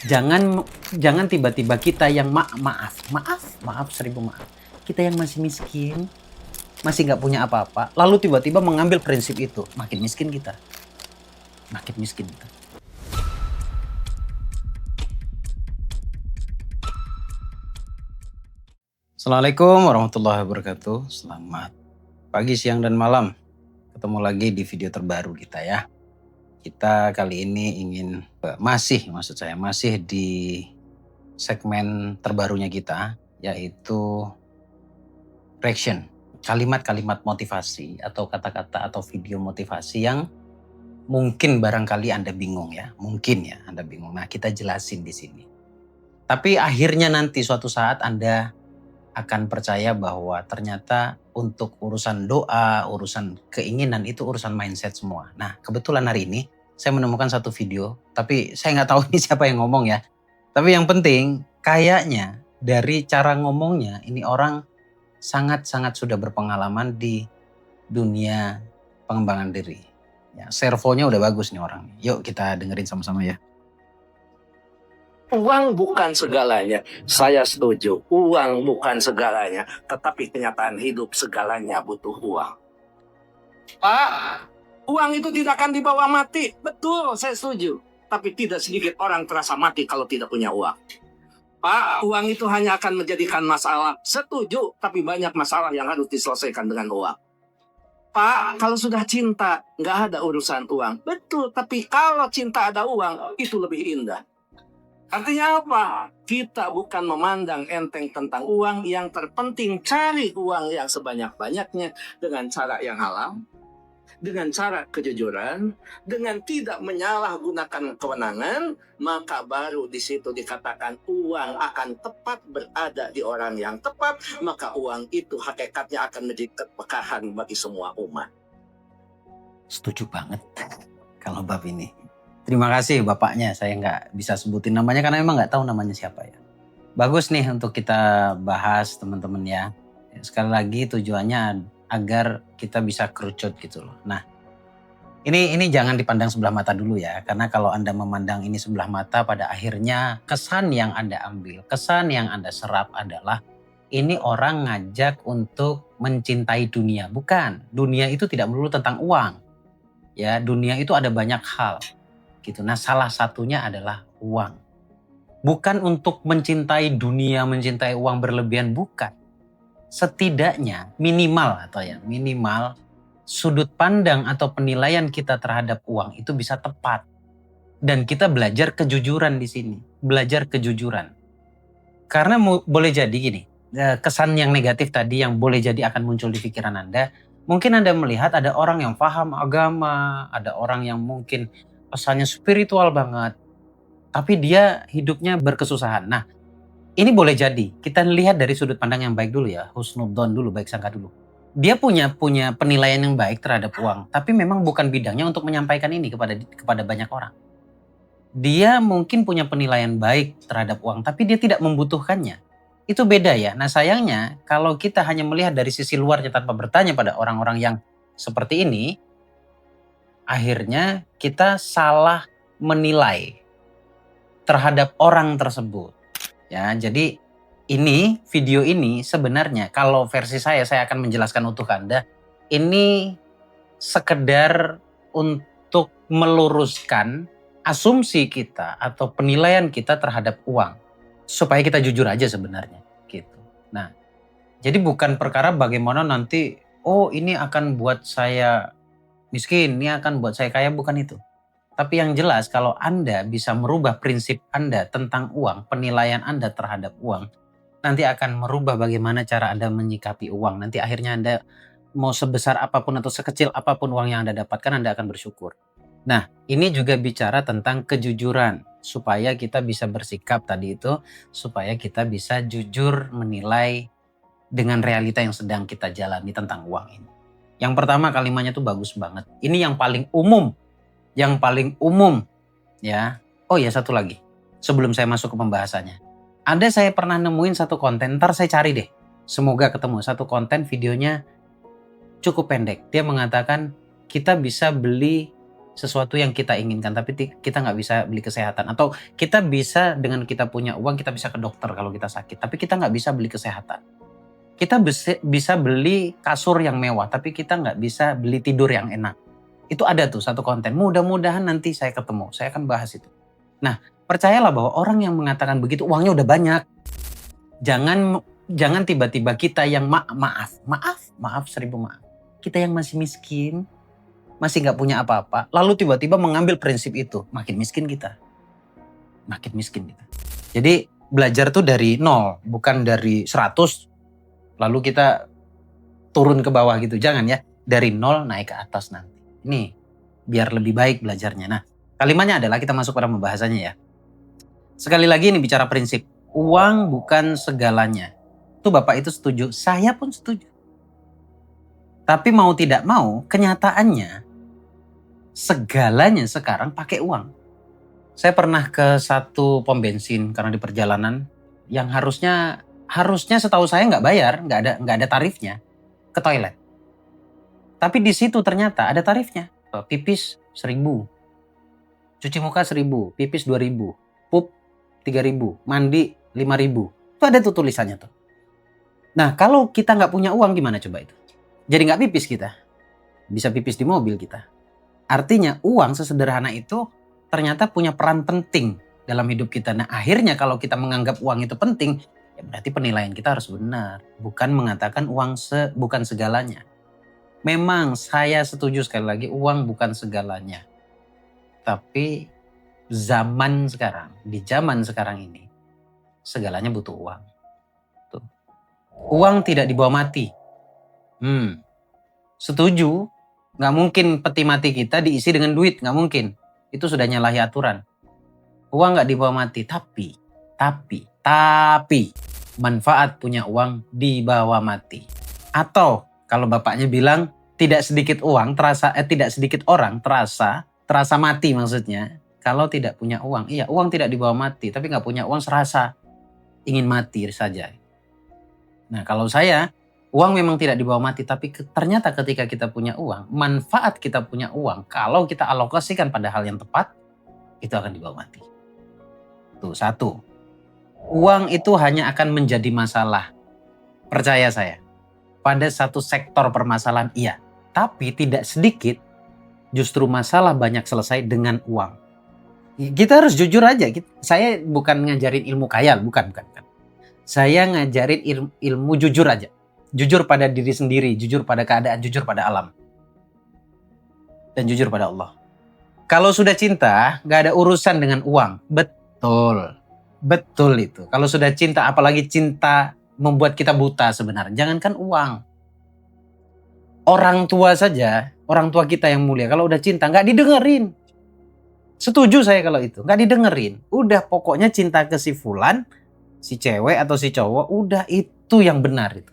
Jangan jangan tiba-tiba kita yang maaf, 1000 maaf. Kita yang masih miskin, masih nggak punya apa-apa, lalu tiba-tiba mengambil prinsip itu, makin miskin kita, makin miskin kita. Assalamualaikum warahmatullahi wabarakatuh. Selamat pagi, siang, dan malam. Ketemu lagi di video terbaru kita ya. Kita kali ini masih di segmen terbarunya kita, yaitu reaction. Kalimat-kalimat motivasi atau kata-kata atau video motivasi yang mungkin barangkali Anda bingung ya. Mungkin ya Anda bingung. Nah, kita jelasin di sini. Tapi akhirnya nanti suatu saat Anda akan percaya bahwa ternyata untuk urusan doa, urusan keinginan itu urusan mindset semua. Nah, kebetulan hari ini saya menemukan satu video, tapi saya nggak tahu ini siapa yang ngomong ya. Tapi yang penting kayaknya dari cara ngomongnya ini orang sangat-sangat sudah berpengalaman di dunia pengembangan diri. Ya, servonya udah bagus nih orang. Yuk kita dengerin sama-sama ya. Uang bukan segalanya. Saya setuju. Uang bukan segalanya. Tetapi kenyataan hidup segalanya butuh uang. Pak, uang itu tidak akan dibawa mati. Betul, saya setuju. Tapi tidak sedikit orang terasa mati kalau tidak punya uang. Pak, uang itu hanya akan menjadikan masalah. Setuju, tapi banyak masalah yang harus diselesaikan dengan uang. Pak, kalau sudah cinta, nggak ada urusan uang. Betul, tapi kalau cinta ada uang, itu lebih indah. Artinya apa? Kita bukan memandang enteng tentang uang, yang terpenting cari uang yang sebanyak-banyaknya dengan cara yang halal, dengan cara kejujuran, dengan tidak menyalahgunakan kewenangan, maka baru di situ dikatakan uang akan tepat berada di orang yang tepat, maka uang itu hakikatnya akan menjadi keberkahan bagi semua umat. Setuju banget kalau bab ini. Terima kasih bapaknya, saya nggak bisa sebutin namanya karena memang nggak tahu namanya siapa ya. Bagus nih untuk kita bahas teman-teman ya. Sekali lagi tujuannya agar kita bisa kerucut gitu loh. Nah, ini jangan dipandang sebelah mata dulu ya. Karena kalau Anda memandang ini sebelah mata, pada akhirnya kesan yang Anda ambil, kesan yang Anda serap adalah ini orang ngajak untuk mencintai dunia. Bukan, dunia itu tidak melulu tentang uang. Ya, dunia itu ada banyak hal gitu. Nah, salah satunya adalah uang. Bukan untuk mencintai dunia, mencintai uang berlebihan, bukan. Setidaknya minimal sudut pandang atau penilaian kita terhadap uang itu bisa tepat. Dan kita belajar kejujuran di sini, belajar kejujuran. Karena boleh jadi gini, kesan yang negatif tadi yang boleh jadi akan muncul di pikiran Anda, mungkin Anda melihat ada orang yang paham agama, ada orang yang mungkin pesannya spiritual banget, tapi dia hidupnya berkesusahan. Nah, ini boleh jadi kita lihat dari sudut pandang yang baik dulu ya, husnudzon dulu, baik sangka dulu. Dia punya penilaian yang baik terhadap uang, tapi memang bukan bidangnya untuk menyampaikan ini kepada banyak orang. Dia mungkin punya penilaian baik terhadap uang, tapi dia tidak membutuhkannya. Itu beda ya. Nah, sayangnya kalau kita hanya melihat dari sisi luarnya tanpa bertanya pada orang-orang yang seperti ini, akhirnya kita salah menilai terhadap orang tersebut. Ya, jadi video ini sebenarnya kalau versi saya akan menjelaskan untuk Anda. Ini sekedar untuk meluruskan asumsi kita atau penilaian kita terhadap uang. Supaya kita jujur aja sebenarnya gitu. Nah, jadi bukan perkara bagaimana nanti, oh ini akan buat saya miskin, ini akan buat saya kaya, bukan itu. Tapi yang jelas kalau Anda bisa merubah prinsip Anda tentang uang, penilaian Anda terhadap uang, nanti akan merubah bagaimana cara Anda menyikapi uang. Nanti akhirnya Anda mau sebesar apapun atau sekecil apapun uang yang Anda dapatkan, Anda akan bersyukur. Nah, ini juga bicara tentang kejujuran. Supaya kita bisa bersikap tadi itu, supaya kita bisa jujur menilai dengan realita yang sedang kita jalani tentang uang ini. Yang pertama kalimatnya tuh bagus banget. Ini yang paling umum. Yang paling umum ya. Oh ya, satu lagi sebelum saya masuk ke pembahasannya. Saya pernah nemuin satu konten, ntar saya cari deh. Semoga ketemu satu konten, videonya cukup pendek. Dia mengatakan kita bisa beli sesuatu yang kita inginkan, tapi kita nggak bisa beli kesehatan. Atau kita bisa dengan kita punya uang, kita bisa ke dokter kalau kita sakit, tapi kita nggak bisa beli kesehatan. Kita bisa beli kasur yang mewah, tapi kita nggak bisa beli tidur yang enak. Itu ada tuh satu konten. Mudah-mudahan nanti saya ketemu, saya akan bahas itu. Nah, percayalah bahwa orang yang mengatakan begitu uangnya udah banyak. Jangan tiba-tiba kita yang maaf, 1000 maaf. Kita yang masih miskin, masih nggak punya apa-apa, lalu tiba-tiba mengambil prinsip itu, makin miskin kita. Makin miskin kita. Jadi belajar tuh dari 0, bukan dari 100, lalu kita turun ke bawah gitu. Jangan ya, dari 0 naik ke atas nanti. Ini biar lebih baik belajarnya. Nah, kalimatnya adalah kita masuk pada pembahasannya ya. Sekali lagi ini bicara prinsip. Uang bukan segalanya. Itu Bapak itu setuju, saya pun setuju. Tapi mau tidak mau, kenyataannya segalanya sekarang pakai uang. Saya pernah ke satu pom bensin karena di perjalanan yang harusnya setahu saya nggak bayar, nggak ada tarifnya ke toilet. Tapi di situ ternyata ada tarifnya. Pipis 1.000, cuci muka 1.000, pipis 2.000, pup 3.000, mandi 5.000. Itu ada tuh tulisannya tuh. Nah kalau kita nggak punya uang gimana coba itu? Jadi nggak pipis kita, bisa pipis di mobil kita. Artinya uang sesederhana itu ternyata punya peran penting dalam hidup kita. Nah akhirnya kalau kita menganggap uang itu penting, ya berarti penilaian kita harus benar. Bukan mengatakan uang bukan segalanya. Memang saya setuju sekali lagi uang bukan segalanya. Tapi di zaman sekarang ini, segalanya butuh uang. Tuh. Uang tidak dibawa mati. Setuju. Nggak mungkin peti mati kita diisi dengan duit, nggak mungkin. Itu sudah nyalahi aturan. Uang nggak dibawa mati, tapi manfaat punya uang dibawa mati. Atau kalau bapaknya bilang tidak sedikit orang terasa mati maksudnya. Kalau tidak punya uang, iya uang tidak dibawa mati, tapi nggak punya uang serasa ingin mati saja. Nah kalau saya, uang memang tidak dibawa mati, tapi ternyata ketika kita punya uang, manfaat kita punya uang, kalau kita alokasikan pada hal yang tepat, itu akan dibawa mati. Tuh, satu. Uang itu hanya akan menjadi masalah. Percaya saya. Pada satu sektor permasalahan, iya. Tapi tidak sedikit, justru masalah banyak selesai dengan uang. Kita harus jujur aja. Saya bukan ngajarin ilmu khayal, bukan. Saya ngajarin ilmu jujur aja. Jujur pada diri sendiri, jujur pada keadaan, jujur pada alam. Dan jujur pada Allah. Kalau sudah cinta, gak ada urusan dengan uang. Betul itu. Kalau sudah cinta, apalagi cinta membuat kita buta sebenarnya. Jangankan uang. Orang tua saja, orang tua kita yang mulia, kalau udah cinta gak didengerin. Setuju saya kalau itu, gak didengerin. Udah pokoknya cinta ke si fulan, si cewek atau si cowok, udah itu yang benar itu.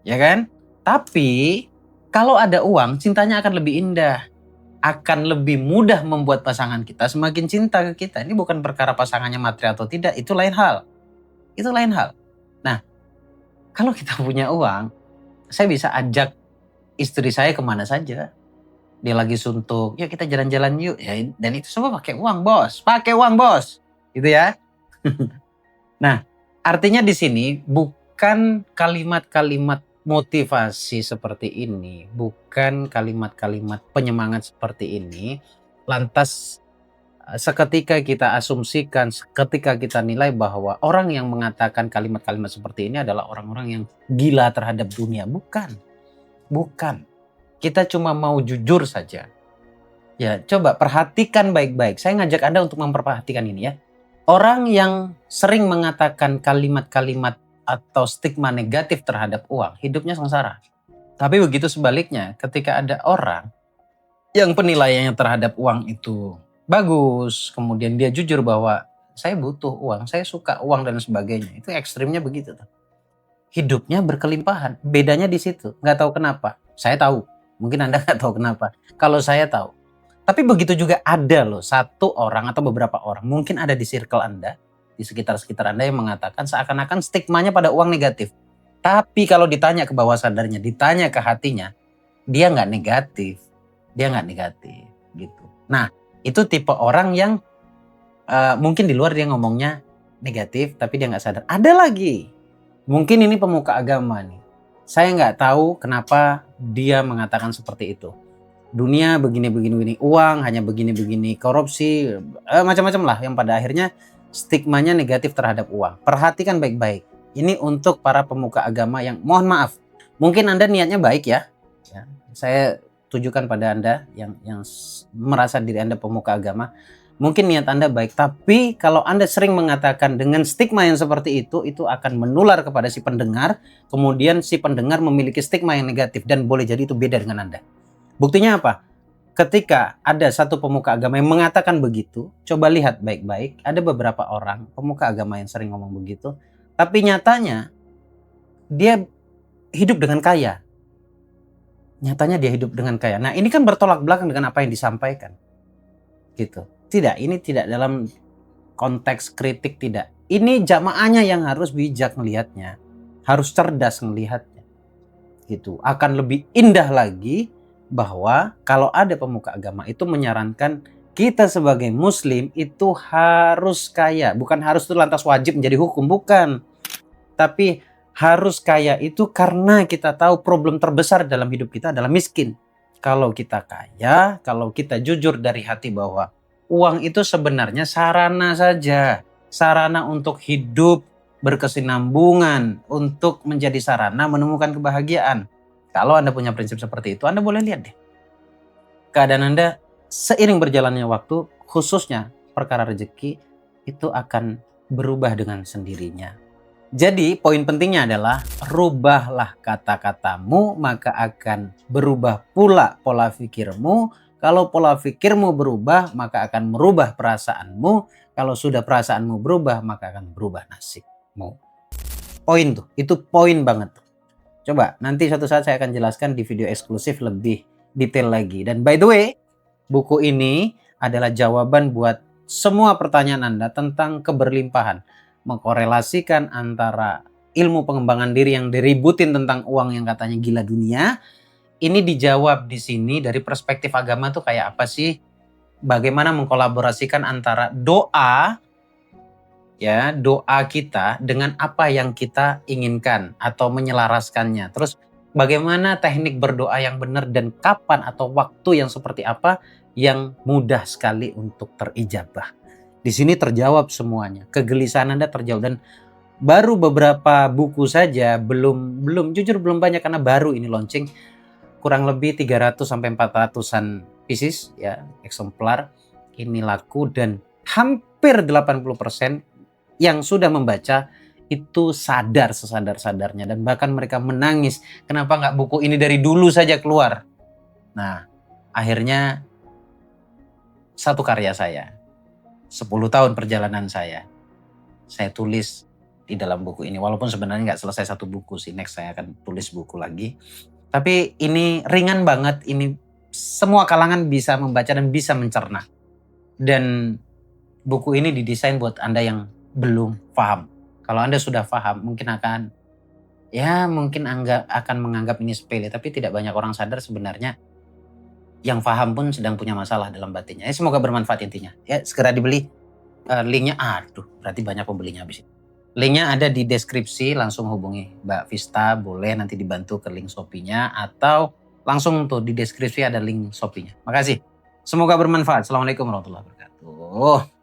Ya kan? Tapi kalau ada uang, cintanya akan lebih indah. Akan lebih mudah membuat pasangan kita semakin cinta ke kita. Ini bukan perkara pasangannya materi atau tidak, itu lain hal. Nah, kalau kita punya uang, saya bisa ajak istri saya kemana saja. Dia lagi suntuk, yuk kita jalan-jalan yuk. Ya, dan itu semua pakai uang bos. Gitu ya. Nah, artinya di sini bukan kalimat-kalimat motivasi seperti ini, bukan kalimat-kalimat penyemangat seperti ini, lantas seketika kita asumsikan, seketika kita nilai bahwa orang yang mengatakan kalimat-kalimat seperti ini adalah orang-orang yang gila terhadap dunia. Bukan. Kita cuma mau jujur saja. Ya, coba perhatikan baik-baik. Saya ngajak Anda untuk memperhatikan ini ya. Orang yang sering mengatakan kalimat-kalimat atau stigma negatif terhadap uang, hidupnya sengsara. Tapi begitu sebaliknya, ketika ada orang yang penilaiannya terhadap uang itu bagus, kemudian dia jujur bahwa saya butuh uang, saya suka uang dan sebagainya, itu ekstrimnya begitu. Hidupnya berkelimpahan, bedanya di situ. Nggak tahu kenapa, saya tahu, mungkin Anda nggak tahu kenapa. Kalau saya tahu, tapi begitu juga ada loh satu orang atau beberapa orang, mungkin ada di circle Anda, di sekitar Anda yang mengatakan seakan-akan stigmanya pada uang negatif. Tapi kalau ditanya ke bawah sadarnya, ditanya ke hatinya, dia nggak negatif gitu. Nah, itu tipe orang yang mungkin di luar dia ngomongnya negatif, tapi dia nggak sadar. Ada lagi, mungkin ini pemuka agama nih. Saya nggak tahu kenapa dia mengatakan seperti itu. Dunia begini, uang hanya begini, korupsi, macam-macam lah yang pada akhirnya stigmanya negatif terhadap uang. Perhatikan baik-baik. Ini untuk para pemuka agama yang mohon maaf, mungkin Anda niatnya baik ya. Saya tujukan pada Anda yang merasa diri Anda pemuka agama. Mungkin niat Anda baik, tapi kalau Anda sering mengatakan dengan stigma yang seperti itu akan menular kepada si pendengar, kemudian si pendengar memiliki stigma yang negatif dan boleh jadi itu beda dengan Anda. Buktinya apa? Ketika ada satu pemuka agama yang mengatakan begitu, coba lihat baik-baik, ada beberapa orang pemuka agama yang sering ngomong begitu, tapi nyatanya dia hidup dengan kaya. Nyatanya dia hidup dengan kaya. Nah, ini kan bertolak belakang dengan apa yang disampaikan. Gitu. Tidak, ini tidak dalam konteks kritik, tidak. Ini jamaahnya yang harus bijak melihatnya, harus cerdas melihatnya. Gitu. Akan lebih indah lagi bahwa kalau ada pemuka agama itu menyarankan kita sebagai muslim itu harus kaya. Bukan harus itu lantas wajib menjadi hukum, bukan. Tapi harus kaya itu karena kita tahu problem terbesar dalam hidup kita adalah miskin. Kalau kita kaya, kalau kita jujur dari hati bahwa uang itu sebenarnya sarana saja. Sarana untuk hidup berkesinambungan, untuk menjadi sarana menemukan kebahagiaan. Kalau Anda punya prinsip seperti itu, Anda boleh lihat deh. Keadaan Anda seiring berjalannya waktu, khususnya perkara rezeki, itu akan berubah dengan sendirinya. Jadi poin pentingnya adalah rubahlah kata-katamu, maka akan berubah pula pola pikirmu. Kalau pola pikirmu berubah, maka akan merubah perasaanmu. Kalau sudah perasaanmu berubah, maka akan berubah nasibmu. Poin tuh, itu poin banget. Coba nanti suatu saat saya akan jelaskan di video eksklusif lebih detail lagi. Dan by the way, buku ini adalah jawaban buat semua pertanyaan Anda tentang keberlimpahan. Mengkorelasikan antara ilmu pengembangan diri yang diributin tentang uang yang katanya gila dunia. Ini dijawab di sini dari perspektif agama tuh kayak apa sih? Bagaimana mengkolaborasikan antara doa kita dengan apa yang kita inginkan atau menyelaraskannya. Terus bagaimana teknik berdoa yang benar dan kapan atau waktu yang seperti apa yang mudah sekali untuk terijabah. Di sini terjawab semuanya. Kegelisahan Anda terjawab dan baru beberapa buku saja belum banyak karena baru ini launching. Kurang lebih 300 sampai 400-an pieces ya, eksemplar ini laku dan hampir 80% yang sudah membaca itu sadar sesadar-sadarnya dan bahkan mereka menangis. Kenapa nggak buku ini dari dulu saja keluar? Nah, akhirnya satu karya saya, 10 tahun perjalanan saya tulis di dalam buku ini. Walaupun sebenarnya nggak selesai satu buku sih, next saya akan tulis buku lagi. Tapi ini ringan banget, ini semua kalangan bisa membaca dan bisa mencerna. Dan buku ini didesain buat Anda yang belum paham. Kalau Anda sudah paham, mungkin akan menganggap ini sepele. Tapi tidak banyak orang sadar sebenarnya yang paham pun sedang punya masalah dalam batinnya. Semoga bermanfaat intinya. Ya, segera dibeli. Linknya, berarti banyak pembelinya habis itu. Linknya ada di deskripsi, langsung hubungi Mbak Vista, boleh nanti dibantu ke link Shopee-nya atau langsung tuh di deskripsi ada link Shopee-nya. Makasih. Semoga bermanfaat. Assalamualaikum warahmatullahi wabarakatuh.